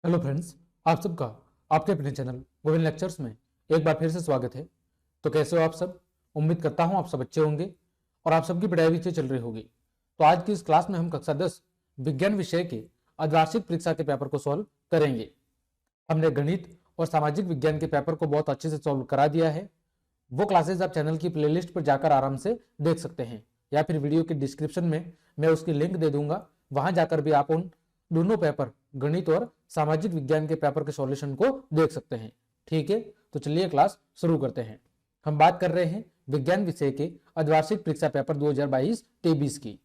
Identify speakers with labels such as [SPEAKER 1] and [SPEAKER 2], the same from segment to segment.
[SPEAKER 1] Hello friends, आप सबका आपके अपने चैनल गोविंद लेक्चर्स में एक बार फिर से स्वागत है। तो कैसे हो आप सब? उम्मीद करता हूं आप सब अच्छे होंगे और आप सबकी पढ़ाई भी अच्छी चल रही होगी। तो आज की इस क्लास में हम कक्षा 10 विज्ञान विषय के अर्धवार्षिक परीक्षा के पेपर को सॉल्व करेंगे। हमने गणित और सामाजिक विज्ञान के पेपर को बहुत अच्छे से सॉल्व करा दिया है। वो क्लासेस आप चैनल की प्लेलिस्ट पर जाकर आराम से देख सकते हैं, या फिर वीडियो के डिस्क्रिप्शन में मैं उसकी लिंक दे दूंगा। वहां जाकर भी आप उन दोनों पेपर, गणित और सामाजिक विज्ञान के पेपर के सॉल्यूशन को देख सकते हैं। ठीक है, तो चलिए क्लास शुरू करते हैं। हम बात कर रहे हैं विज्ञान विषय के अर्धवार्षिक परीक्षा पेपर 2022-23 की।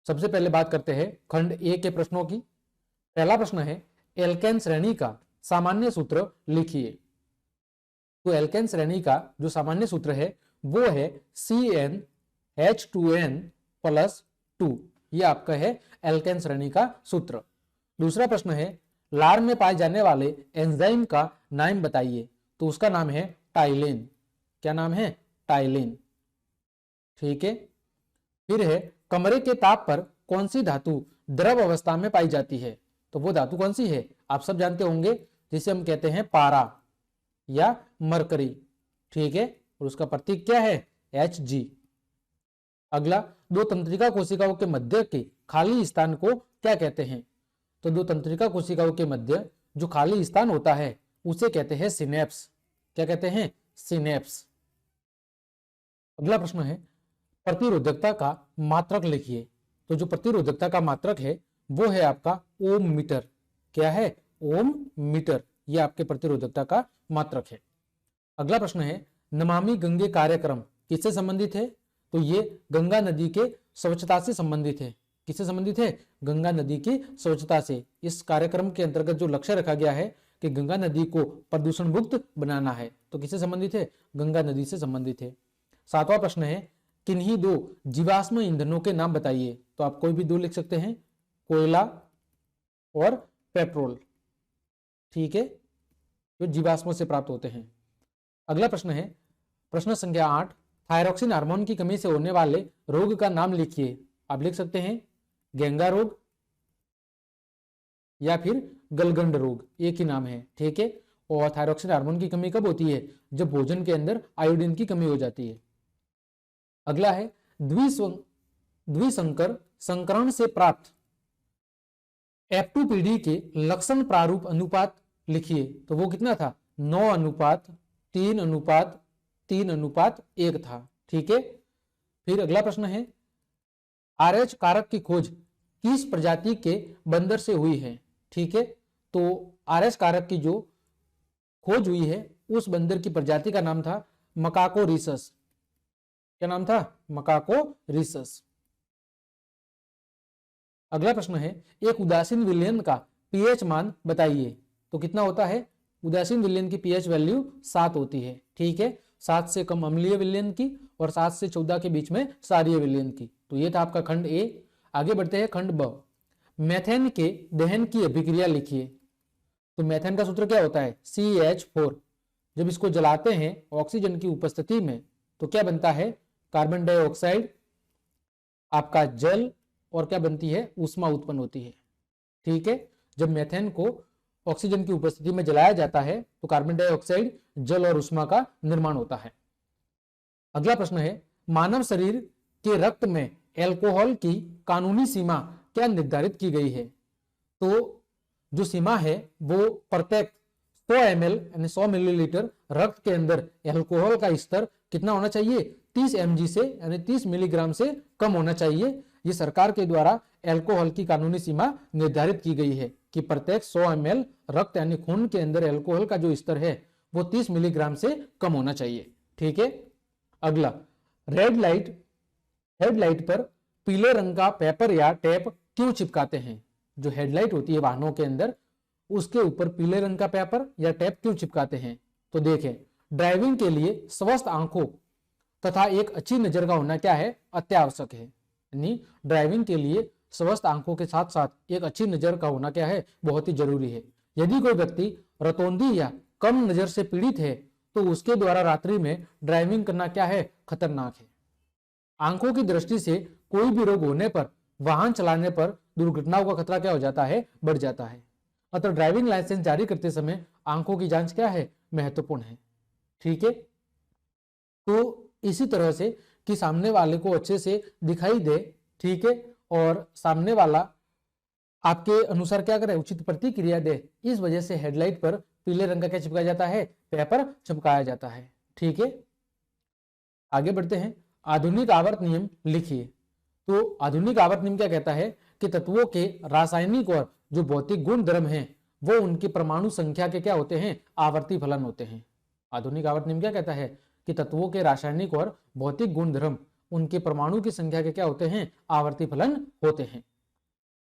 [SPEAKER 1] सबसे पहले बात करते हैं खंड ए के प्रश्नों की। पहला प्रश्न है, एल्केन श्रेणी का सामान्य सूत्र लिखिए। तो एल्केन श्रेणी का जो सामान्य सूत्र है वो है CnH2n+2। ये आपका है एल्केन श्रेणी का सूत्र। दूसरा प्रश्न है, लार में पाए जाने वाले एंजाइम का नाम बताइए। तो उसका नाम है टाइलेन। क्या नाम है? टाइलेन। ठीक है। फिर है, कमरे के ताप पर कौन सी धातु द्रव अवस्था में पाई जाती है? तो वो धातु कौन सी है? आप सब जानते होंगे, जिसे हम कहते हैं पारा या मरकरी। ठीक है, और उसका प्रतीक क्या है? Hg। अगला, दो तंत्रिका कोशिकाओं के मध्य के खाली स्थान को क्या कहते हैं? तो दो तंत्रिका कोशिकाओं के मध्य जो खाली स्थान होता है उसे कहते हैं सिनेप्स। क्या कहते हैं? सिनेप्स। अगला प्रश्न है, प्रतिरोधकता का मात्रक लिखिए। तो जो प्रतिरोधकता का मात्रक है वो है आपका ओम मीटर। क्या है? ओम मीटर। यह आपके प्रतिरोधकता का मात्रक है। अगला प्रश्न है, नमामि गंगे कार्यक्रम किससे संबंधित है? तो ये गंगा नदी के स्वच्छता से संबंधित है। किससे संबंधित है? गंगा नदी की स्वच्छता से। इस कार्यक्रम के अंतर्गत जो लक्ष्य रखा गया है कि गंगा नदी को प्रदूषण मुक्त बनाना है, तो किससे संबंधित है? गंगा नदी से संबंधित है। सातवां प्रश्न है, किन्हीं दो जीवाश्म ईंधनों के नाम बताइए। तो आप कोई भी दो लिख सकते हैं, कोयला और पेट्रोल। ठीक है, जो जीवाश्म से प्राप्त होते हैं। अगला प्रश्न है, प्रश्न संख्या 8, थायरॉक्सिन हार्मोन की कमी से होने वाले रोग का नाम लिखिए। आप लिख सकते हैं गेंगा रोग या फिर गलगंड रोग, एक ही नाम है। ठीक है, और थायरॉक्सिन हार्मोन की कमी कब होती है? जब भोजन के अंदर आयोडीन की कमी हो जाती है। अगला है, द्विसंकर संकरण से प्राप्त F2PD के लक्षण प्रारूप अनुपात लिखिए। तो वो कितना था? 9:3:3:1 था। ठीक है। फिर अगला प्रश्न है, RH कारक की खोज किस प्रजाति के बंदर से हुई है? ठीक है, तो RH कारक की जो खोज हुई है उस बंदर की प्रजाति का नाम था मकाको रिसस। क्या नाम था? मकाको रिसस। अगला प्रश्न है, एक उदासीन विलयन का pH मान बताइए। तो कितना होता है? उदासीन विलयन की pH वैल्यू 7 होती है। ठीक है, 7 से कम अम्लीय विलयन की और 7 से 14 के बीच में क्षारीय विलयन की। तो ये था आपका खंड ए। आगे बढ़ते हैं खंड ब, मेथेन के दहन की अभिक्रिया लिखिए। तो मेथेन का सूत्र क्या होता है? CH4। जब इसको जलाते हैं ऑक्सीजन की उपस्थिति में तो क्या बनता है? कार्बन डाइऑक्साइड, आपका जल, और क्या बनती है? ऊष्मा उत्पन्न होती है। ठीक है, जब मेथेन को ऑक्सीजन की उपस्थिति में जलाया जाता है तो कार्बन डाइऑक्साइड, जल और ऊष्मा का निर्माण होता है। अगला प्रश्न है, मानव शरीर के रक्त में एल्कोहल की कानूनी सीमा क्या निर्धारित की गई है? तो जो सीमा है वो प्रत्येक 100 ml यानी 100 मिलीलीटर रक्त के अंदर एल्कोहल का स्तर कितना होना चाहिए? 30 mg से यानी 30 मिलीग्राम से कम होना चाहिए। ये सरकार के द्वारा एल्कोहल की कानूनी सीमा निर्धारित की गई है कि प्रत्येक 100 ml रक्त यानी खून के अंदर एल्कोहल का जो स्तर है वो 30 मिलीग्राम से कम होना चाहिए। ठीक है। अगला, हेडलाइट पर पीले रंग का पेपर या टेप क्यों चिपकाते हैं? जो हेडलाइट होती है वाहनों के अंदर, उसके ऊपर पीले रंग का पेपर या टेप क्यों चिपकाते हैं? तो देखें, ड्राइविंग के लिए स्वस्थ आंखों तथा एक अच्छी नजर का होना क्या है? अत्यावश्यक है। यानी ड्राइविंग के लिए स्वस्थ आंखों के साथ साथ एक अच्छी नजर का होना क्या है? बहुत ही जरूरी है। यदि कोई व्यक्ति रतौंधी या कम नजर से पीड़ित है तो उसके द्वारा रात्रि में ड्राइविंग करना क्या है? खतरनाक है। आंखों की दृष्टि से कोई भी रोग होने पर वाहन चलाने पर दुर्घटनाओं का खतरा क्या हो जाता है? बढ़ जाता है। अतः ड्राइविंग लाइसेंस जारी करते समय आंखों की जांच क्या है, महत्वपूर्ण है। ठीक है, तो इसी तरह से कि सामने वाले को अच्छे से दिखाई दे, ठीक है, और सामने वाला आपके अनुसार क्या करे, उचित प्रतिक्रिया दे, इस वजह से हेडलाइट पर पीले रंग का क्या चिपकाया जाता है, पेपर चिपकाया जाता है। ठीक है, आगे बढ़ते हैं। आधुनिक आवर्त नियम लिखिए। तो आधुनिक आवर्त नियम क्या कहता है कि तत्वों के रासायनिक और जो भौतिक गुण धर्म हैं वो उनकी परमाणु संख्या के क्या होते हैं, आवर्ती फलन होते हैं। आधुनिक आवर्त नियम क्या कहता है कि तत्वों के रासायनिक और भौतिक गुण धर्म उनके परमाणु की संख्या के क्या होते हैं, आवर्ती फलन होते हैं।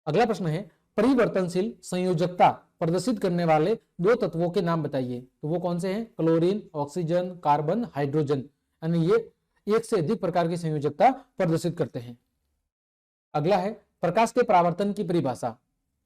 [SPEAKER 1] अगला प्रश्न है, परिवर्तनशील संयोजकता प्रदर्शित करने वाले दो तत्वों के नाम बताइए। तो वो कौन से हैं, क्लोरीन, ऑक्सीजन, कार्बन, हाइड्रोजन, यानी ये एक से अधिक प्रकार की संयोजकता प्रदर्शित करते हैं। अगला है प्रकाश के परावर्तन की परिभाषा।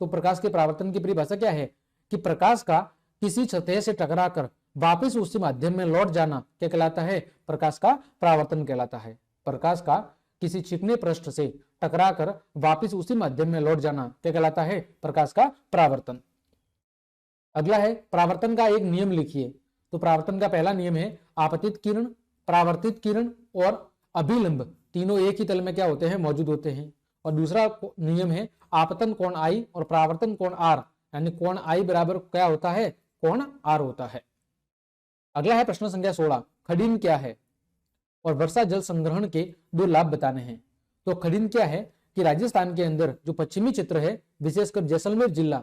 [SPEAKER 1] तो प्रकाश के परावर्तन की परिभाषा क्या है कि प्रकाश का किसी सतह से टकराकर वापस उसी माध्यम में लौट जाना क्या कहलाता है, प्रकाश का परावर्तन कहलाता है। प्रकाश का किसी छिपने पृष्ठ से टकराकर वापस उसी माध्यम में लौट जाना क्या कहलाता है, प्रकाश का परावर्तन। अगला है परावर्तन का एक नियम लिखिए। तो परावर्तन का पहला नियम है आपतित किरण, परावर्तित किरण और अभिलंब तीनों एक ही तल में क्या होते हैं, मौजूद होते हैं। और दूसरा नियम है आपतन कोण आई और परावर्तन कोण आर, यानी कोण आई बराबर क्या होता है, कोण आर होता है। अगला है प्रश्न संख्या 16, खडिन क्या है और वर्षा जल संग्रहण के दो लाभ बताने हैं। तो खडिन क्या है कि राजस्थान के अंदर जो पश्चिमी क्षेत्र है, विशेषकर जैसलमेर जिला,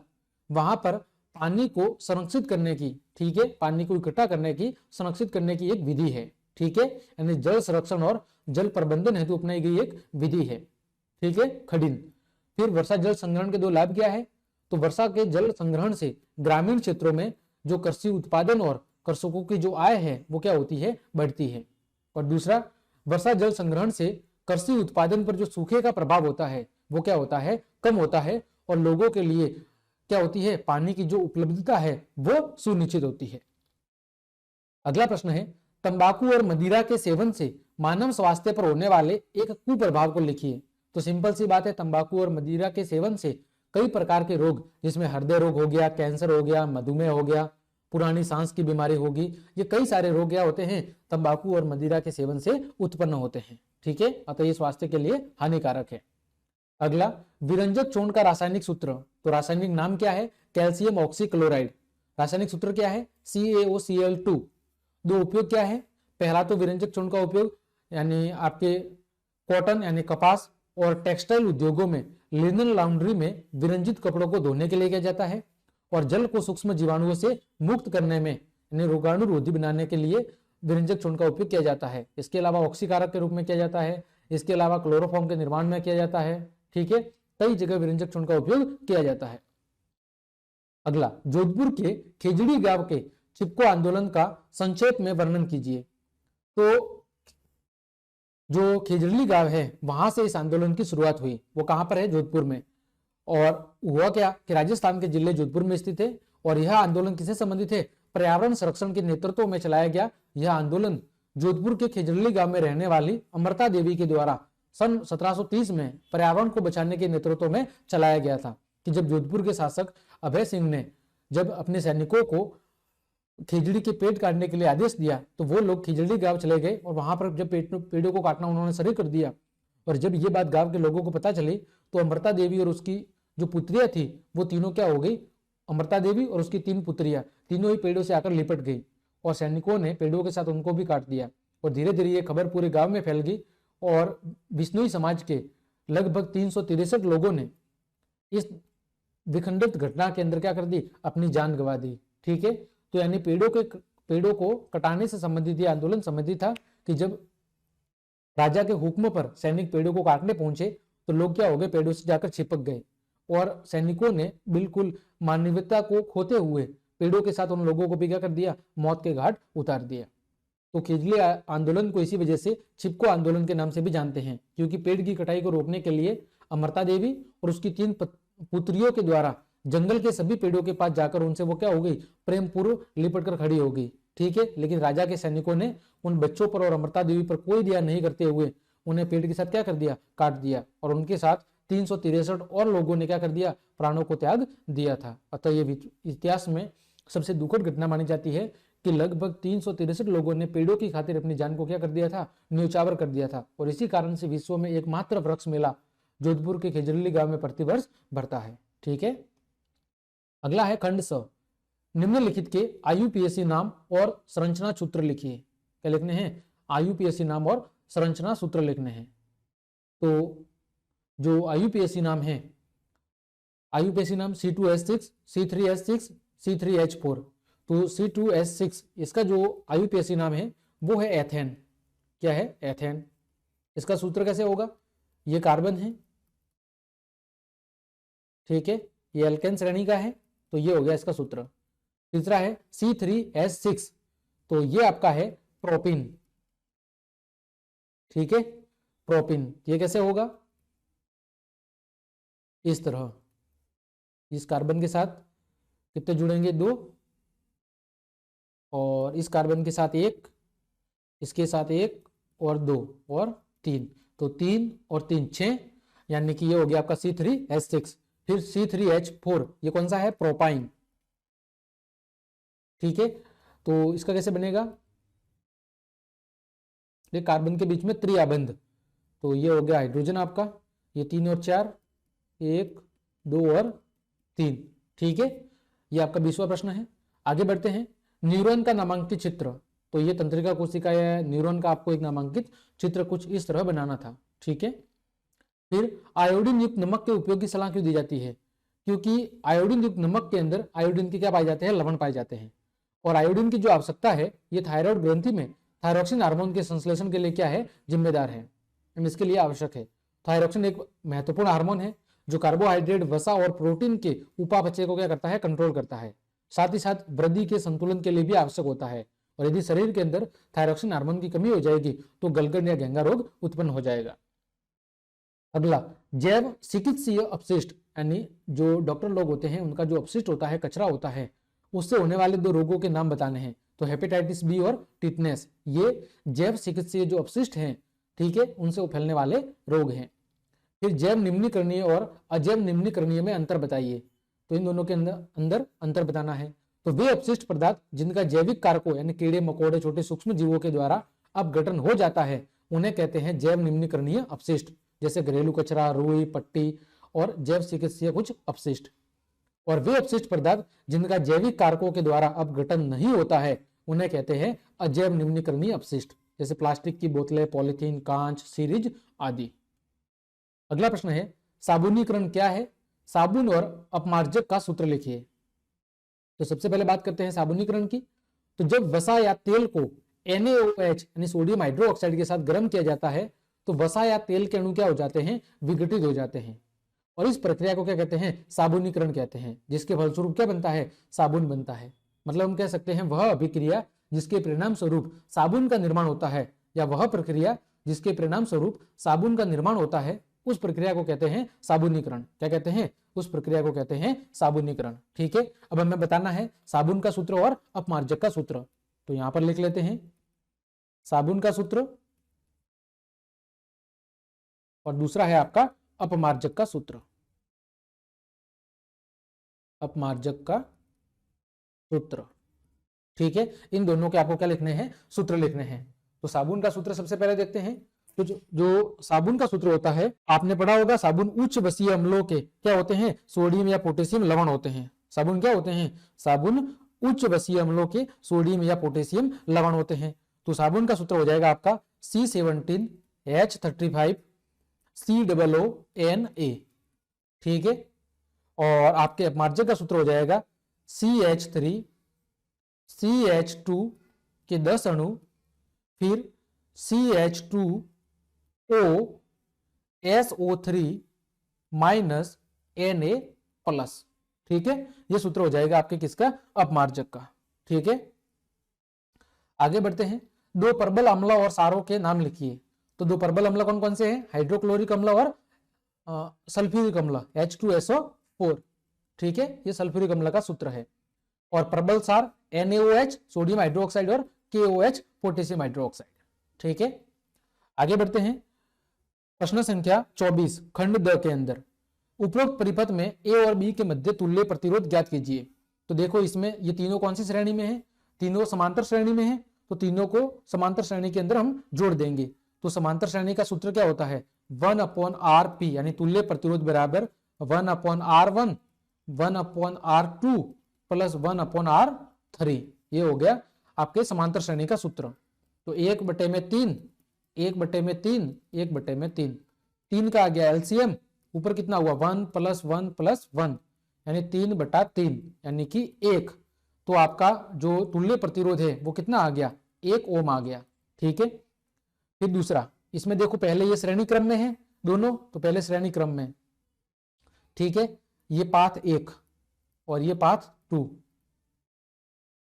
[SPEAKER 1] वहां पर पानी को संरक्षित करने की, ठीक है, पानी को इकट्ठा करने की, संरक्षित करने की एक विधि है। ठीक है, यानी जल संरक्षण और जल प्रबंधन हेतु अपनाई गई एक विधि है। ठीक है, खडिन। फिर वर्षा जल संग्रहण के दो लाभ क्या है, तो वर्षा के जल संग्रहण से ग्रामीण क्षेत्रों में जो कृषि उत्पादन और कृषकों की जो आय है वो क्या होती है, बढ़ती है। और दूसरा, वर्षा जल संग्रहण से कृषि उत्पादन पर जो सूखे का प्रभाव होता है वो क्या होता है, कम होता है, और लोगों के लिए क्या होती है, पानी की जो उपलब्धता है वो सुनिश्चित होती है। अगला प्रश्न है तंबाकू और मदिरा के सेवन से मानव स्वास्थ्य पर होने वाले एक कुप्रभाव को लिखिए। तो सिंपल सी बात है, तंबाकू और मदिरा के सेवन से कई प्रकार के रोग, जिसमें हृदय रोग हो गया, कैंसर हो गया, मधुमेह हो गया, पुरानी सांस की बीमारी होगी, ये कई सारे रोग क्या होते हैं, तंबाकू और मदिरा के सेवन से उत्पन्न होते हैं। ठीक है, अतः ये स्वास्थ्य के लिए हानिकारक है। अगला, विरंजक चूर्ण का रासायनिक सूत्र। तो रासायनिक नाम क्या है, कैल्शियम ऑक्सीक्लोराइड। रासायनिक सूत्र क्या है, CaOCl2। दो उपयोग क्या है, पहला तो विरंजक चूर्ण का उपयोग यानी आपके कॉटन यानी कपास और टेक्सटाइल उद्योगों में लिनन लॉन्ड्री में विरंजित कपड़ों को धोने के लिए किया जाता है, और जल को सूक्ष्म जीवाणुओं से मुक्त करने में यानी रोगाणुरोधी बनाने के लिए विरंजक चूर्ण का उपयोग किया जाता है। इसके अलावा ऑक्सीकारक के रूप में किया जाता है, इसके अलावा क्लोरोफॉर्म के निर्माण में किया जाता है। ठीक है, कई जगह विरंजक चूर्ण का उपयोग किया जाता है। अगला, जोधपुर के खेजड़ी गांव के चिपको आंदोलन का संक्षेप में वर्णन कीजिए। तो जो खेजड़ी गांव है वहां से इस आंदोलन की शुरुआत हुई, वो कहां पर है, जोधपुर में। और हुआ क्या कि राजस्थान के जिले जोधपुर में स्थित है, और यह आंदोलन किससे संबंधित है, पर्यावरण संरक्षण के नेतृत्व में चलाया गया। यह आंदोलन जोधपुर के खेजड़ी गांव में रहने वाली अमृता देवी के द्वारा सन 1730 में पर्यावरण को बचाने के नेतृत्व में चलाया गया था। कि जब जोधपुर के शासक अभय सिंह ने जब अपने सैनिकों को खेजड़ी के पेड़ काटने के लिए आदेश दिया, तो वो लोग खेजड़ी गांव चले गए, और वहां पर जब पेड़ों को काटना उन्होंने शुरू कर दिया। और जब ये बात गांव के लोगों को पता चली, तो अमृता देवी और उसकी जो पुत्रियां थी वो तीनों क्या हो गई, अमृता देवी और उसकी 3 पुत्रियां तीनों ही पेड़ों से आकर लिपट गई, और सैनिकों ने पेड़ों के साथ उनको भी काट दिया। और धीरे धीरे ये खबर पूरे गांव में फैल गई, और बिश्नोई समाज के लगभग 363 लोगों ने इस विखंडित घटना के अंदर क्या कर दी, अपनी जान गंवा दी। ठीक है, तो यानी पेड़ों को कटाने से संबंधित यह आंदोलन संबंधित था कि जब राजा के हुक्म पर सैनिक पेड़ों को काटने पहुंचे, तो लोग क्या हो गए, पेड़ों से जाकर चिपक गए, और सैनिकों ने बिल्कुल मानवीयता को खोते हुए पेड़ों के साथ उन लोगों को भी क्या कर दिया, मौत के घाट उतार दिया। तो खेजड़ी आंदोलन को इसी वजह से चिपको आंदोलन के नाम से भी जानते हैं, क्योंकि पेड़ की कटाई को रोकने के लिए अमृता देवी और उसकी 3 पुत्रियों के द्वारा जंगल के सभी पेड़ों के पास जाकर उनसे वो क्या हो गई, प्रेम पूर्व लिपट कर खड़ी हो गई। ठीक है, लेकिन राजा के सैनिकों ने उन बच्चों पर और अमृता देवी पर कोई दया नहीं करते हुए उन्हें पेड़ के साथ क्या कर दिया, काट दिया, और उनके साथ 363 और लोगों ने क्या कर दिया, प्राणों को त्याग दिया था। अतः ये इतिहास में सबसे दुखद घटना मानी जाती है कि लगभग 363 लोगों ने पेड़ों की खातिर अपनी जान को क्या कर दिया था, न्यौछावर कर दिया था। और इसी कारण से विश्व में एकमात्र वृक्ष मेला जोधपुर के खेजड़ली गांव में प्रतिवर्ष भरता है। ठीक है, अगला है खंड स, निम्नलिखित के आयुपीएसी नाम और संरचना सूत्र लिखिए। क्या लिखने हैं, आयुपीएसी नाम और संरचना सूत्र लिखने हैं। तो जो आयुपीएसी नाम है, आयुपीएसी नाम C2H6, C3H6, C3H4। तो C2H6 इसका जो आयुपीएसी नाम है वो है एथेन। क्या है, एथेन। इसका सूत्र कैसे होगा, ये कार्बन है, ठीक है, ये एल्केन श्रेणी का है, तो ये हो गया इसका सूत्र। तीसरा है C3H6, तो ये आपका है प्रोपिन। ठीक है, प्रोपिन, ये कैसे होगा, इस तरह, इस कार्बन के साथ कितने जुड़ेंगे, 2, और इस कार्बन के साथ 1, इसके साथ 1 और 2 और 3, तो 3 और 3 6, यानी कि ये हो गया आपका C3H6। फिर C3H4, ये कौन सा है, प्रोपाइन। ठीक है, तो इसका कैसे बनेगा, ये कार्बन के बीच में त्रिआबंध, तो ये हो गया हाइड्रोजन आपका, ये 3 और 4, 1 2 और 3। ठीक है, ये आपका 20वां प्रश्न है। आगे बढ़ते हैं, न्यूरॉन का नामांकित चित्र, तो ये तंत्रिका कोशिका है, न्यूरॉन का आपको एक नामांकित चित्र कुछ इस तरह बनाना था। ठीक है, फिर आयोडीन युक्त नमक के उपयोग की सलाह क्यों दी जाती है, क्योंकि आयोडीन युक्त नमक के अंदर आयोडीन के क्या पाए जाते हैं, लवण पाए जाते हैं। और आयोडीन की जो आवश्यकता है, ये थायराइड ग्रंथि में थायरॉक्सिन हार्मोन के संश्लेषण के लिए क्या है, जिम्मेदार है, इसके लिए आवश्यक है। थायरॉक्सिन एक महत्वपूर्ण हार्मोन है जो कार्बोहाइड्रेट, वसा और प्रोटीन के उपापचय को क्या करता है, कंट्रोल करता है। साथ ही साथ वृद्धि के संतुलन के लिए भी आवश्यक होता है। और यदि शरीर के अंदर थायरॉक्सिन हार्मोन की कमी हो जाएगी तो गलगंड या घेंगा रोग उत्पन्न हो जाएगा। अगला, जैव चिकित्सीय अपशिष्ट, यानी जो डॉक्टर लोग होते हैं उनका जो अपशिष्ट होता है, कचरा होता है, उससे होने वाले 2 रोगों के नाम बताने हैं। तो हेपेटाइटिस बी और टिटनेस, ये जैव चिकित्सीय जो अपशिष्ट हैं, ठीक है, उनसे फैलने वाले रोग हैं। फिर जैव निम्नीकरणीय और अजैव निम्नीकरणीय में अंतर बताइए, तो इन दोनों के अंदर अंतर बताना है। तो वे अपशिष्ट पदार्थ जिनका जैविक कारकों यानी कीड़े मकोड़े, छोटे सूक्ष्म जीवों के द्वारा अपघटन हो जाता है, उन्हें कहते हैं जैव निम्नीकरणीय अपशिष्ट, जैसे घरेलू कचरा, रुई, पट्टी और जैव चिकित्सीय कुछ अपशिष्ट। और वे अपशिष्ट पदार्थ जिनका जैविक कारकों के द्वारा अपघटन नहीं होता है, उन्हें कहते हैं अजैव निम्नीकरणीय अपशिष्ट, जैसे प्लास्टिक की बोतलें, पॉलीथीन, कांच, सीरीज आदि। अगला प्रश्न है, साबुनीकरण क्या है, साबुन और अपमार्जक का सूत्र लिखिए। तो सबसे पहले बात करते हैं साबुनीकरण की। तो जब वसा या तेल को NaOH यानी सोडियम हाइड्रोक्साइड के साथ गर्म किया जाता है तो वसा या तेल के अणु क्या हो जाते हैं, विघटित हो जाते हैं, और इस प्रक्रिया को क्या कहते हैं, साबुनीकरण कहते हैं, जिसके फलस्वरूप क्या बनता है, साबुन बनता है। मतलब हम कह सकते हैं वह अभिक्रिया जिसके परिणाम स्वरूप साबुन का निर्माण होता है, या वह प्रक्रिया जिसके परिणाम स्वरूप साबुन का निर्माण होता है, उस प्रक्रिया को कहते हैं साबुनीकरण। क्या कहते हैं, उस प्रक्रिया को कहते हैं साबुनीकरण। ठीक है, अब हमें बताना है साबुन का सूत्र और अपमार्जक का सूत्र। तो यहां पर लिख लेते हैं साबुन का सूत्र, और दूसरा है आपका अपमार्जक का सूत्र। अपमार्जक का सूत्र, ठीक है, इन दोनों के आपको क्या लिखने हैं, सूत्र लिखने हैं। तो साबुन का सूत्र सबसे पहले देखते हैं। तो जो साबुन का सूत्र होता है, आपने पढ़ा होगा साबुन उच्च बसीय अम्लों के क्या होते हैं, सोडियम या पोटेशियम लवण होते हैं। साबुन क्या होते हैं, साबुन उच्च बसीय अम्लों के सोडियम या पोटेशियम लवण होते हैं। तो साबुन का सूत्र हो जाएगा आपका C17H35 COONA, ठीक है। और आपके अपमार्जक का सूत्र हो जाएगा CH3 CH2 के 10 अणु, फिर CH2O SO3 माइनस Na+, ठीक है। ये सूत्र हो जाएगा आपके किसका, अपमार्जक का, ठीक है। आगे बढ़ते हैं, 2 प्रबल अम्ल और सारों के नाम लिखिए। तो 2 प्रबल अम्ल कौन कौन से हैं, हाइड्रोक्लोरिक अम्ल और सल्फ्यूरिक अम्ल H2SO4, ठीक है, ये सल्फ्यूरिक अम्ल का सूत्र है। और प्रबल सार NaOH सोडियम हाइड्रोक्साइड और KOH पोटेशियम हाइड्रोक्साइड, ठीक है। आगे बढ़ते हैं, प्रश्न संख्या 24 खंड द के अंदर उपरोक्त परिपथ में ए और बी के मध्य तुल्य प्रतिरोध ज्ञात कीजिए। तो देखो इसमें ये तीनों कौन सी श्रेणी में है, तीनों समांतर श्रेणी में है, तो तीनों को समांतर श्रेणी के अंदर हम जोड़ देंगे। तो समांतर श्रेणी का सूत्र क्या होता है, 1/RP यानी तुल्य प्रतिरोध बराबर 1/R1 1/R2 प्लस 1/R3। ये हो गया आपके समांतर श्रेणी का सूत्र। तो 1/3 1/3 1/3 3 का आ गया एलसीएम, ऊपर कितना हुआ 1 + 1 + 1 यानी 3/3 यानी कि 1। तो आपका जो तुल्य प्रतिरोध है वो कितना आ गया, 1 ओम आ गया। ठीक है, फिर दूसरा, इसमें देखो पहले ये श्रेणी क्रम में है दोनों, तो पहले श्रेणी क्रम में, ठीक है, ये पाथ 1 और ये पाथ 2।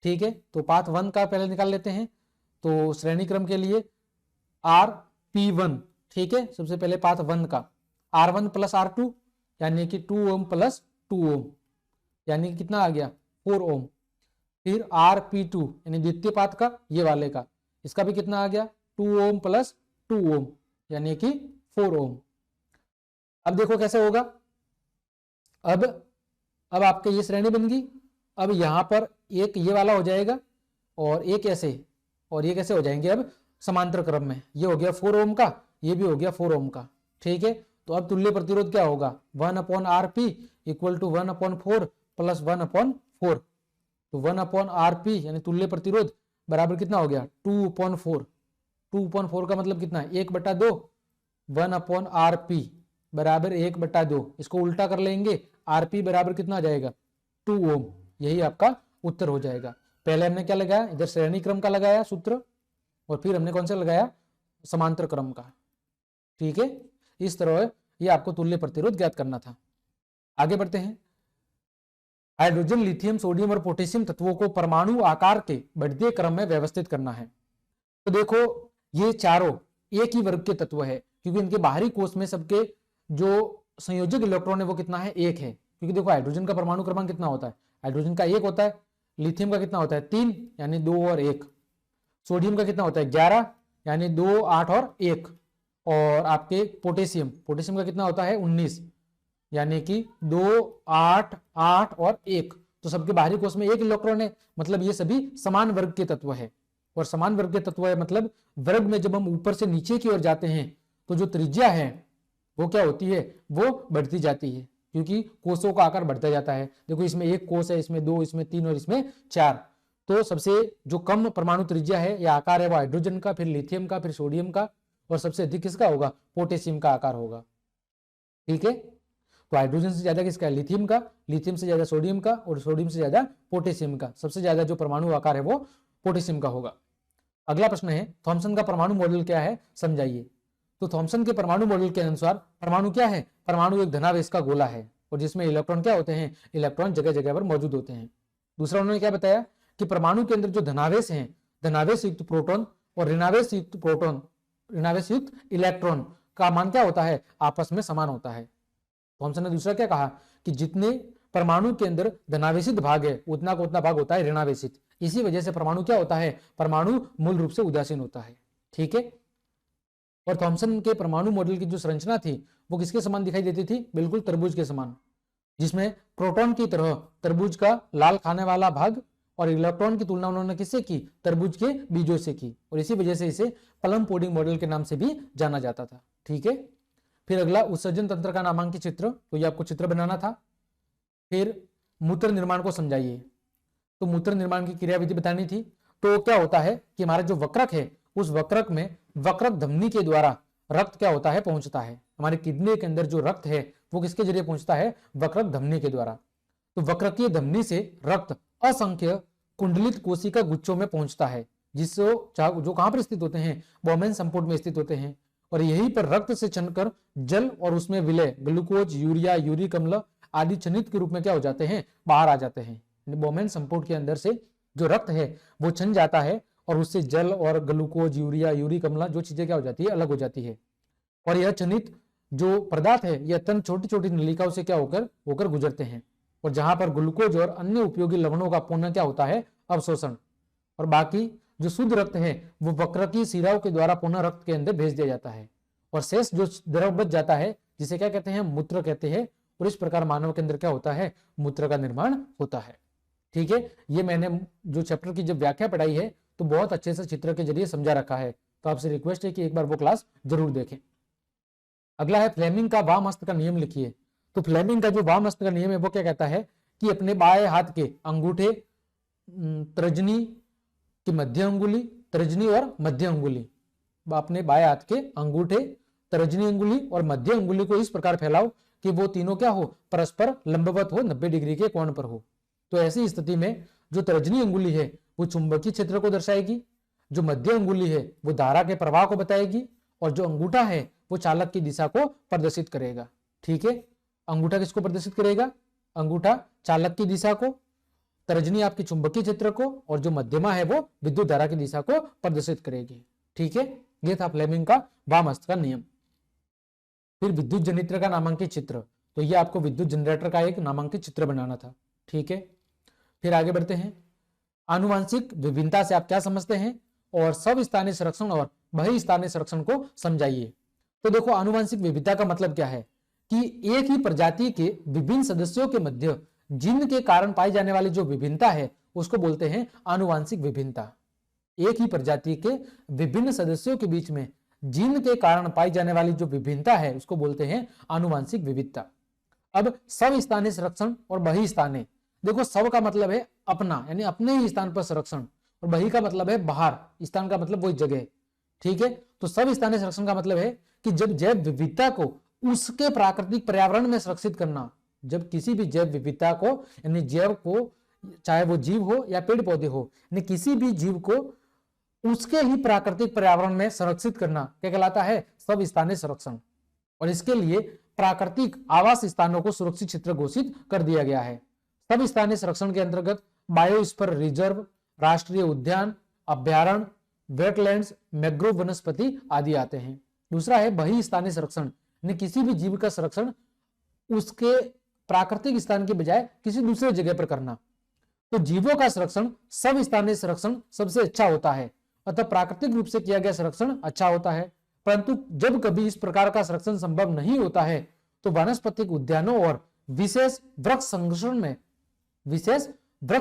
[SPEAKER 1] ठीक है, तो पाथ 1 का पहले निकाल लेते हैं। तो श्रेणी क्रम के लिए RP1, ठीक है, सबसे पहले पाथ 1 का R1 + R2 यानी कि 2 ओम + 2 ओम यानी कि कितना आ गया 4 ओम। फिर RP2 यानी द्वितीय पाथ का, ये वाले का, इसका भी कितना आ गया 2 ओम + 2 ओम यानी कि 4 ओम। अब देखो कैसे होगा, अब आपके ये श्रेणी बन गई। अब यहां पर एक ये वाला हो जाएगा और एक ऐसे, और ये कैसे हो जाएंगे अब समांतर क्रम में, ये हो गया 4 ओम का, ये भी हो गया 4 ओम का। ठीक है, तो अब तुल्य प्रतिरोध क्या होगा 1/RP = 1/4 + 1/4। तो 1/RP यानी तुल्य प्रतिरोध बराबर कितना हो गया 2/4। 2/4 का मतलब कितना है 1/2। 1/RP बराबर 1/2, इसको उल्टा कर लेंगे, RP बराबर कितना आ जाएगा 2 ओम। यही आपका उत्तर हो जाएगा। पहले हमने क्या लगाया, इधर श्रेणी क्रम का लगाया सूत्र, और फिर हमने कौन सा लगाया समांतर क्रम का। ठीक है, इस तरह ये आपको तुल्य प्रतिरोध ज्ञात करना था। आगे बढ़ते हैं। हाइड्रोजन, लिथियम, सोडियम और पोटेशियम तत्वों को परमाणु आकार के बढ़ते क्रम में व्यवस्थित करना है। तो देखो ये चारों एक ही वर्ग के तत्व है, क्योंकि इनके बाहरी कोष में सबके जो संयोजक इलेक्ट्रॉन है वो कितना है 1 है। क्योंकि देखो हाइड्रोजन का परमाणु क्रमांक कितना होता है, हाइड्रोजन का 1 होता है, लिथियम का कितना होता है 3 यानी 2 और 1, सोडियम का कितना होता है 11 यानी 2 8 और 1, और आपके पोटेशियम का कितना होता है 19 यानी कि 2 8 8 और 1। तो सबके बाहरी कोष में 1 इलेक्ट्रॉन है, मतलब ये सभी समान वर्ग के तत्व है। और समान वर्ग के तत्व है मतलब वर्ग में जब हम ऊपर से नीचे की ओर जाते हैं तो जो त्रिज्या है वो क्या होती है, वो बढ़ती जाती है, क्योंकि कोषों का आकार बढ़ता जाता है। देखो इसमें 1 कोष है, इसमें 2, इसमें 3 और इसमें 4। तो सबसे जो कम परमाणु त्रिज्या है या आकार है वो हाइड्रोजन का, फिर लिथियम का, फिर सोडियम का, और सबसे अधिक किसका होगा पोटेशियम का आकार होगा। ठीक है, तो हाइड्रोजन से ज्यादा किसका है लिथियम का, लिथियम से ज्यादा सोडियम का, और सोडियम से ज्यादा पोटेशियम का। सबसे ज्यादा जो परमाणु आकार है वो पोटेशियम का होगा। अगला प्रश्न है थॉमसन का परमाणु मॉडल क्या है समझाइए। तो थॉमसन के परमाणु मॉडल के अनुसार परमाणु क्या है, परमाणु एक धनावेश का गोला है और जिसमें इलेक्ट्रॉन क्या होते हैं, इलेक्ट्रॉन जगह जगह पर मौजूद होते हैं। दूसरा उन्होंने क्या बताया कि परमाणु के अंदर जो धनावेश है, धनावेश युक्त प्रोटॉन और ऋणावेश युक्त इलेक्ट्रॉन का मान क्या होता है, आपस में समान होता है। थॉमसन ने दूसरा क्या कहा कि जितने परमाणु के अंदर धनावेशित भाग है उतना का उतना भाग होता है ऋणावेशित। इसी वजह से परमाणु क्या होता है, परमाणु मूल रूप से उदासीन होता है। ठीक है, और थॉमसन के परमाणु मॉडल की जो संरचना थी वो किसके समान दिखाई देती थी, बिल्कुल तरबूज के समान, जिसमें प्रोटॉन की तरह तरबूज का लाल खाने वाला भाग और इलेक्ट्रॉन की तुलना उन्होंने किससे की, तरबूज के बीजों से की, और इसी वजह से इसे प्लम पुडिंग मॉडल के नाम से भी जाना जाता था। ठीक है, फिर अगला उत्सर्जन तंत्र का नामांकित चित्र, तो ये आपको चित्र बनाना था। फिर मूत्र निर्माण को समझाइए, तो मूत्र निर्माण की क्रियाविधि बतानी थी। तो क्या होता है कि हमारा जो वक्रक है उस वक्रक में वक्रक धमनी के द्वारा रक्त क्या होता है पहुंचता है। हमारे किडनी के अंदर जो रक्त है वो किसके जरिए पहुंचता है, वक्रक धमनी के द्वारा। तो वक्रकीय धमनी से रक्त असंख्य कुंडलित कोशिका गुच्छों में पहुंचता है, जिससे जो कहां पर स्थित होते हैं, बोमेन संपुट में स्थित होते हैं, और यहीं पर रक्त से छनकर जल और उसमें विलय ग्लूकोज, यूरिया, यूरिक अम्ल आदि छनित के रूप में क्या हो जाते हैं, बाहर आ जाते हैं। बोमेन संपुट के अंदर से जो रक्त है वो छन जाता है और उससे जल और ग्लूकोज, यूरिया, यूरिक अम्ल जो चीजें क्या हो जाती है, अलग हो जाती है। और यह छनित जो पदार्थ है यह अत्यंत छोटी छोटी नलिकाओं से क्या होकर गुजरते हैं, और जहां पर ग्लूकोज और अन्य उपयोगी लवणों का पुनः क्या होता है, अवशोषण, और बाकी जो शुद्ध रक्त है वो वक्रकीय शिराओं के द्वारा पुनः रक्त के अंदर भेज दिया जाता है। और शेष जो द्रव बच जाता है जिसे क्या कहते हैं, मूत्र कहते हैं। और इस प्रकार मानव के अंदर क्या होता है, मूत्र का निर्माण होता है। ठीक है, ये मैंने जो चैप्टर की जब व्याख्या पढ़ाई है तो बहुत अच्छे से चित्र के जरिए समझा रखा है, तो आपसे रिक्वेस्ट है कि एक बार वो क्लास जरूर देखें। अगला है फ्लेमिंग का वाम हस्त का नियम लिखिए। तो फ्लेमिंग का जो वाम हस्त का नियम है वो क्या कहता है कि अपने बाएं हाथ के अंगूठे, तर्जनी की मध्य अंगुली, तर्जनी और मध्य अंगुली, अपने बाएं हाथ के अंगूठे, तर्जनी अंगुली और मध्य अंगुली को इस प्रकार फैलाओ कि वो तीनों क्या हो, परस्पर लंबवत हो, 90 डिग्री के कोण पर हो। तो ऐसी स्थिति में जो तर्जनी अंगुली है वो चुंबकीय क्षेत्र को दर्शाएगी, जो मध्य अंगुली है वो धारा के प्रवाह को बताएगी, और जो अंगूठा है वो चालक की दिशा को प्रदर्शित करेगा। ठीक है, अंगूठा किसको प्रदर्शित करेगा, अंगूठा चालक की दिशा को, तर्जनी आपकी चुंबकीय क्षेत्र को, और जो मध्यमा है वो विद्युत धारा की दिशा को प्रदर्शित करेगी। ठीक है, यह था फ्लेमिंग का वाम हस्त का नियम। फिर विद्युत जनरेटर का नामांकित चित्र, तो ये आपको विद्युत जनरेटर का एक नामांकित चित्र बनाना था। ठीक है, फिर आगे बढ़ते हैं। आनुवांशिक विभिन्नता से आप क्या समझते हैं, और स्वस्थानीय संरक्षण और बहिस्थानीय संरक्षण को समझाइए। तो देखो, आनुवांशिक विविधता का मतलब क्या है कि एक ही प्रजाति के विभिन्न सदस्यों के मध्य जीन के कारण पाई जाने वाली जो विभिन्नता है उसको बोलते हैं आनुवांशिक विभिन्नता। एक ही प्रजाति के विभिन्न सदस्यों के बीच में जीन के कारण पाई जाने वाली जो विभिन्नता है उसको बोलते हैं आनुवांशिक विविधता। अब स्वस्थानीय संरक्षण और बहिस्थानीय, देखो स्व का मतलब है अपना, यानी अपने ही स्थान पर संरक्षण, और बहि का मतलब है बाहर, स्थान का मतलब वही जगह। ठीक है, तो स्वस्थानीय संरक्षण का मतलब है कि जब जैव विविधता को उसके प्राकृतिक पर्यावरण में सुरक्षित करना, जब किसी भी जैव विविधता को, यानी जैव को, चाहे वो जीव हो या पेड़ पौधे हो, यानी किसी भी जीव को उसके ही प्राकृतिक पर्यावरण में संरक्षित करना क्या कहलाता है, स्वस्थानीय संरक्षण। और इसके लिए प्राकृतिक आवास स्थानों को सुरक्षित क्षेत्र घोषित कर दिया गया है। स्वस्थानीय संरक्षण के अंतर्गत बायोस्फीयर रिजर्व, राष्ट्रीय उद्यान, अभ्यारण्य, वेटलैंड्स, मैंग्रोव वनस्पति आदि आते हैं। दूसरा है बहिस्थानीय संरक्षण, यानी किसी भी जीव का संरक्षण उसके प्राकृतिक स्थान के बजाय किसी दूसरे जगह पर करना। तो जीवों का संरक्षण स्वस्थानीय संरक्षण सबसे अच्छा होता है, अतः प्राकृतिक रूप से किया गया संरक्षण अच्छा होता है। परंतु जब कभी इस प्रकार का संरक्षण संभव नहीं होता है तो वानस्पतिक उद्यानों और विशेष वृक्ष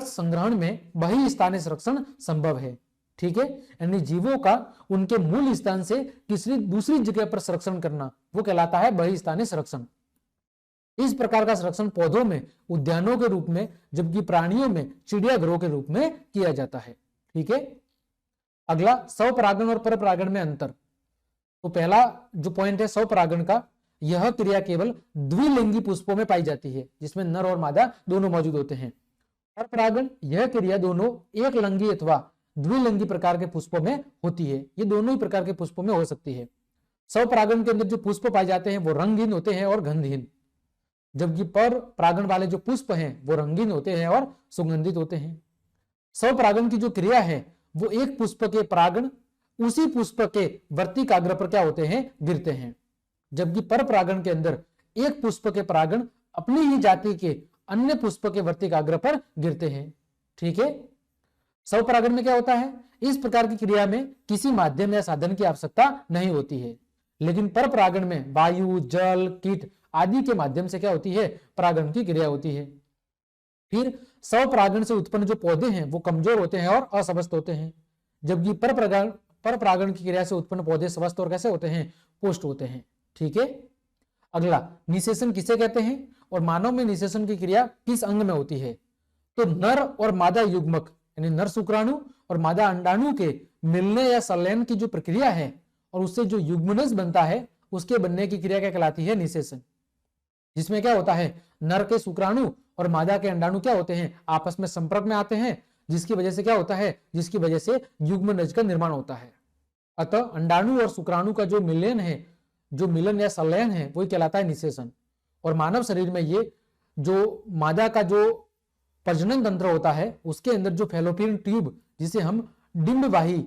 [SPEAKER 1] संग्रहण में बहिस्थानीय संरक्षण संभव है। ठीक है, यानी जीवों का उनके मूल स्थान से किसी दूसरी जगह पर संरक्षण करना वो कहलाता है बहिस्थानीय संरक्षण। इस प्रकार का संरक्षण पौधों में उद्यानों के रूप में, जबकि प्राणियों में चिड़ियाघरों के रूप में किया जाता है। ठीक है, अगला स्वपरागण और परपरागण में अंतर। तो पहला जो पॉइंट है स्वपरागण का, यह क्रिया केवल द्विलिंगी पुष्पों में पाई जाती है जिसमें नर और मादा दोनों मौजूद होते हैं। परपरागण, यह क्रिया दोनों एक लिंगी अथवा द्विलिंगी प्रकार के पुष्पों में होती है। ये दोनों ही प्रकार के पुष्पों में हो सकती है। स्वपरागण के अंदर जो पुष्प पाए जाते हैं वो रंगहीन होते हैं और गंधहीन, जबकि पर परागण वाले जो पुष्प हैं वो रंगीन होते हैं और सुगंधित होते हैं। स्वपरागण की जो क्रिया है वो एक पुष्प के परागण उसी पुष्प के वर्तिकाग्र पर क्या होते हैं, गिरते हैं, जबकि पर परागण के अंदर एक पुष्प के परागण अपनी ही जाति के अन्य पुष्प के वर्तिकाग्र पर गिरते हैं। ठीक है, स्वपरागण में क्या होता है, इस प्रकार की क्रिया में किसी माध्यम या साधन की आवश्यकता नहीं होती है, लेकिन पर परागण में वायु, जल, कीट आदि के माध्यम से क्या होती है, परागण की क्रिया होती है। फिर स्वपरागण से उत्पन्न जो पौधे हैं वो कमजोर होते हैं और अस्वस्थ होते हैं, जबकि पर परागण की क्रिया से उत्पन्न पौधे स्वस्थ और कैसे होते हैं, पुष्ट होते हैं। ठीक है, अगला निषेचन किसे कहते हैं और मानव में निषेचन की क्रिया किस अंग में होती है। तो नर और मादा युग्मक, यानी नर शुक्राणु और मादा अंडाणु के मिलने या संलयन की जो प्रक्रिया है और उससे जो युग्मनज बनता है उसके बनने की क्रिया क्या कहलाती है, निषेचन। जिसमें क्या होता है, नर के शुक्राणु और मादा के अंडाणु क्या होते हैं, आपस में संपर्क में आते हैं, जिसकी वजह से क्या होता है, जिसकी वजह से युग्मनज का निर्माण होता है। अतः अंडाणु और शुक्राणु का जो मिलन है, जो मिलन या संलयन है, वही कहलाता है निषेचन। और मानव शरीर में ये जो मादा का जो प्रजनन तंत्र होता है उसके अंदर जो फैलोपियन ट्यूब, जिसे हम डिंबवाही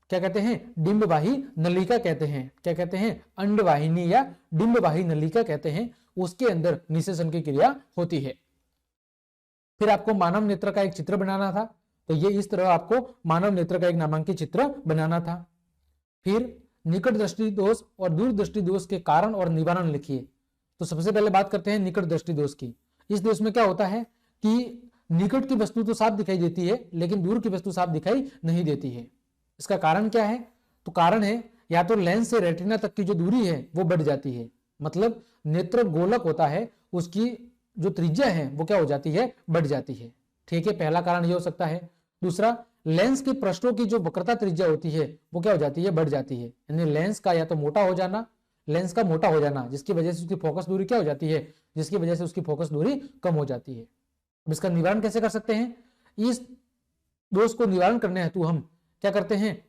[SPEAKER 1] क्या कहते हैं, डिंबवाही नलिका कहते हैं, क्या कहते हैं, अंडवाहिनी या डिंबवाही नलिका कहते हैं, उसके अंदर निषेचन की क्रिया होती है। फिर आपको मानव नेत्र का एक चित्र बनाना था, तो ये इस तरह आपको मानव नेत्र का एक नामांकित चित्र बनाना था। फिर निकट दृष्टि दोष और दूर दृष्टि दोष के कारण और निवारण लिखिए। तो सबसे पहले बात करते हैं निकट दृष्टि दोष की। इस दोष में क्या होता है कि निकट की वस्तु तो साफ दिखाई देती है लेकिन दूर की वस्तु साफ दिखाई नहीं देती है। इसका कारण क्या है? तो कारण है या तो लेंस से रेटिना तक की जो दूरी है वो बढ़ जाती है, मतलब नेत्र गोलक होता है उसकी जो त्रिज्या है वो क्या हो जाती है, बढ़ जाती है। ठीक है, पहला कारण ये हो सकता है। दूसरा, लेंस के पृष्ठों की जो वक्रता त्रिज्या होती है वो क्या हो जाती है, बढ़ जाती है। यानी लेंस का या तो मोटा हो जाना, लेंस का मोटा हो जाना जिसकी वजह से उसकी फोकस दूरी क्या हो जाती है, जिसकी वजह से उसकी फोकस दूरी कम हो जाती है। अब इसका निवारण कैसे कर सकते हैं? इस दोष को निवारण करने हेतु हम क्या करते हैं,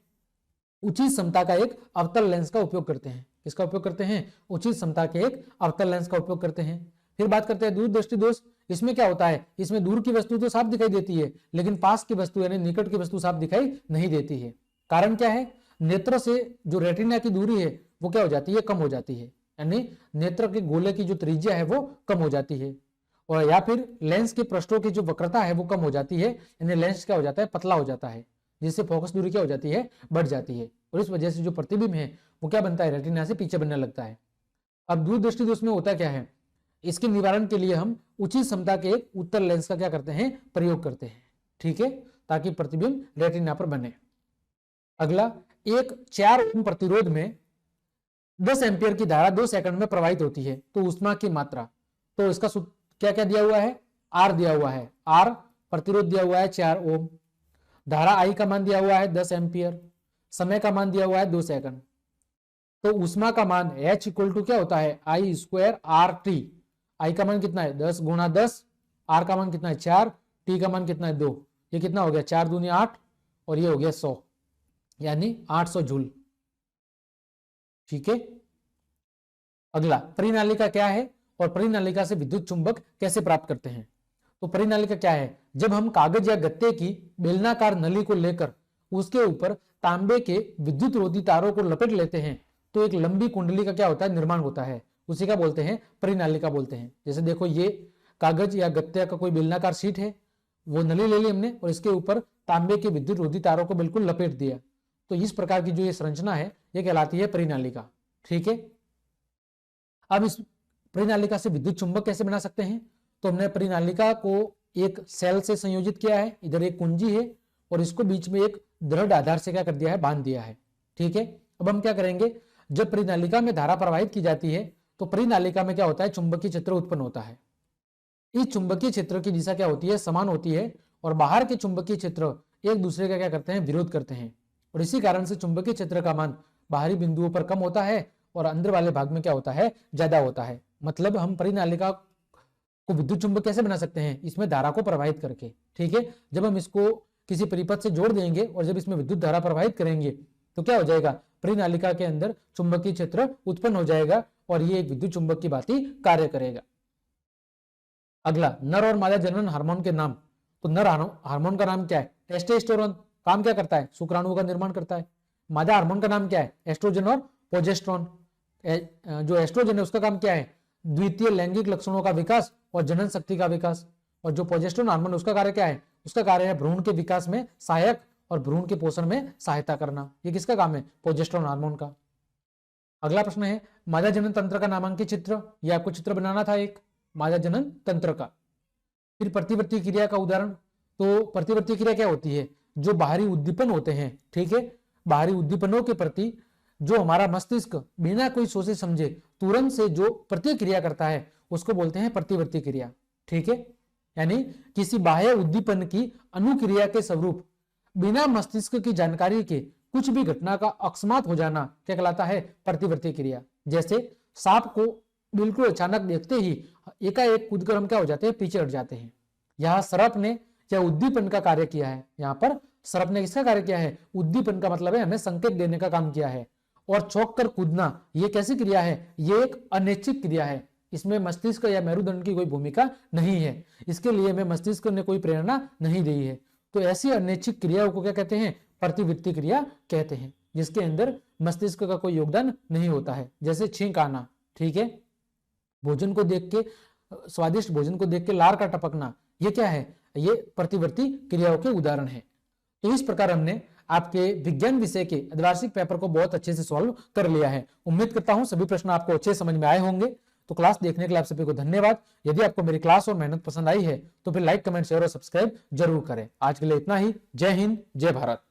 [SPEAKER 1] उचित क्षमता का एक अवतल लेंस का उपयोग करते हैं। किसका उपयोग करते हैं? उचित क्षमता के एक अवतल लेंस का उपयोग करते हैं। फिर बात करते हैं दूर दृष्टि दोष। इसमें क्या होता है, इसमें दूर की वस्तु तो साफ दिखाई देती है लेकिन पास की वस्तु यानी निकट की वस्तु साफ दिखाई नहीं देती है। कारण क्या है? नेत्र से जो रेटिना की दूरी है वो क्या हो जाती है, कम हो जाती है। यानी नेत्र के गोले की जो त्रिज्या है वो कम हो जाती है, और या फिर लेंस के पृष्ठों की जो वक्रता है वो कम हो जाती है, यानी लेंस क्या हो जाता है, पतला हो जाता है, जिससे फोकस दूरी क्या हो जाती है, बढ़ जाती है। और इस वजह से जो प्रतिबिंब है वो क्या बनता है, रेटिना से पीछे बनने लगता है। अब दूर दृष्टि दोष में होता क्या है, इसके निवारण के लिए हम उचित क्षमता के एक उत्तल लेंस का क्या करते हैं, प्रयोग करते हैं। ठीक है, ताकि प्रतिबिंब रेटिना पर बने। अगला, एक 4 ओम प्रतिरोध में 10 एम्पियर की धारा 2 सेकंड में प्रवाहित होती है, तो ऊष्मा की मात्रा, तो इसका क्या क्या दिया हुआ है, आर दिया हुआ है। आर प्रतिरोध दिया हुआ है 4 ओम, धारा आई का मान दिया हुआ है 10 एम्पियर, समय का मान दिया हुआ है 2 सेकंड। तो ऊष्मा का मान H इक्वल टू क्या होता है, आई स्क्वायर आर टी। आई का मान कितना है, 10 गुणा 10, आर का मान कितना है 4, टी का मान कितना है 2। ये कितना हो गया, 4 दूनी 8 और ये हो गया 100, यानी 800 जूल। ठीक है। अगला, परिनालिका क्या है और परिनालिका से विद्युत चुंबक कैसे प्राप्त करते हैं। तो परिनालिका क्या है, जब हम कागज या गत्ते की बेलनाकार नली को लेकर उसके ऊपर तांबे के विद्युत रोधी तारों को लपेट लेते हैं तो एक लंबी कुंडली का क्या होता है, निर्माण होता है। उसी का बोलते हैं परिनालिका बोलते हैं। जैसे देखो, ये कागज या गत्ते का कोई बेलनाकार शीट है, वो नली ले ली हमने और इसके ऊपर तांबे के विद्युत रोधी तारों को बिल्कुल लपेट दिया, तो इस प्रकार की जो ये संरचना है ये कहलाती है परिनालिका। ठीक है। अब इस परिनालिका से विद्युत चुंबक कैसे बना सकते हैं, तो हमने परिनालिका को एक सेल से संयोजित किया है, इधर एक कुंजी है और इसको बीच में एक दृढ़ आधार से क्या कर दिया है, बांध दिया है। ठीक है। अब हम क्या करेंगे, जब परिनालिका में धारा प्रवाहित की जाती है तो परिनालिका में क्या होता है, चुंबकीय क्षेत्र उत्पन्न होता है। इस चुंबकीय क्षेत्र की दिशा क्या होती है, समान होती है, और बाहर के चुंबकीय क्षेत्र एक दूसरे का क्या करते हैं, विरोध करते हैं, और इसी कारण से चुंबकीय क्षेत्र का मान बाहरी बिंदुओं पर कम होता है और अंदर वाले भाग में क्या होता है, ज्यादा होता है। मतलब हम परिनालिका को विद्युत चुंबक कैसे बना सकते हैं, इसमें धारा को प्रवाहित करके। ठीक है। जब हम इसको किसी परिपथ से जोड़ देंगे और जब इसमें विद्युत धारा प्रवाहित करेंगे तो क्या हो जाएगा, परिनालिका के अंदर चुंबकीय क्षेत्र उत्पन्न हो जाएगा और ये एक विद्युत चुंबक की भांति कार्य करेगा। अगला, नर और मादा जनन हार्मोन के नाम। तो नर हार्मोन का नाम क्या है, टेस्टोस्टेरोन। काम क्या करता है, शुक्राणुओं का निर्माण करता है। मादा हार्मोन का नाम क्या है, एस्ट्रोजन और प्रोजेस्टेरोन। जो एस्ट्रोजन है उसका काम क्या है, द्वितीय लैंगिक लक्षणों का विकास और जनन शक्ति का विकास। और जो प्रोजेस्टेरोन हार्मोन उसका कार्य क्या है, उसका कार्य है भ्रूण के विकास में सहायक और भ्रूण के पोषण में सहायता करना। ये किसका काम है, प्रोजेस्टेरोन हार्मोन का। अगला प्रश्न है, मादा जनन तंत्र का नामांकित चित्र। ये आपको चित्र बनाना था एक मादा जनन तंत्र का। फिर प्रतिवर्ती क्रिया का उदाहरण। तो प्रतिवर्ती क्रिया क्या होती है, जो बाहरी उद्दीपन होते हैं। ठीक है। बाहरी उद्दीपनों के प्रति जो हमारा मस्तिष्क बिना कोई सोचे समझे तुरंत से जो प्रतिक्रिया करता है उसको बोलते हैं प्रतिवर्ती क्रिया। ठीक है। यानी किसी बाह्य उद्दीपन की अनुक्रिया के स्वरूप बिना मस्तिष्क की जानकारी के कुछ भी घटना का अकस्मात हो जाना क्या कहलाता है, प्रतिवर्ती क्रिया। जैसे सांप को बिल्कुल अचानक देखते ही एकाएक कूदकर हम क्या हो जाते हैं, पीछे हट जाते हैं। यहाँ सर्प ने क्या उद्दीपन का कार्य किया है, यहाँ पर सर्प ने किसका कार्य किया है, उद्दीपन का मतलब है हमें संकेत देने का काम किया है। और चौंक कर कूदना ये कैसी क्रिया है, ये एक अनैच्छिक क्रिया है। इसमें मस्तिष्क या मेरुदंड की कोई भूमिका नहीं है, इसके लिए हमें मस्तिष्क ने कोई प्रेरणा नहीं दी है। तो ऐसी अनैच्छिक क्रियाओं को क्या कहते हैं, प्रतिवृत्ति क्रिया कहते हैं, जिसके अंदर मस्तिष्क का कोई योगदान नहीं होता है। जैसे छींक आना। ठीक है। भोजन को देख के, स्वादिष्ट भोजन को देख के लार का टपकना, ये क्या है, ये प्रतिवर्ती क्रियाओं के उदाहरण है। तो इस प्रकार हमने आपके विज्ञान विषय के अर्धवार्षिक पेपर को बहुत अच्छे से सॉल्व कर लिया है। उम्मीद करता हूं सभी प्रश्न आपको अच्छे समझ में आए होंगे। तो क्लास देखने के लिए आप सभी को धन्यवाद। यदि आपको मेरी क्लास और मेहनत पसंद आई है तो फिर लाइक, कमेंट, शेयर और सब्सक्राइब जरूर करें। आज के लिए इतना ही। जय हिंद, जय भारत।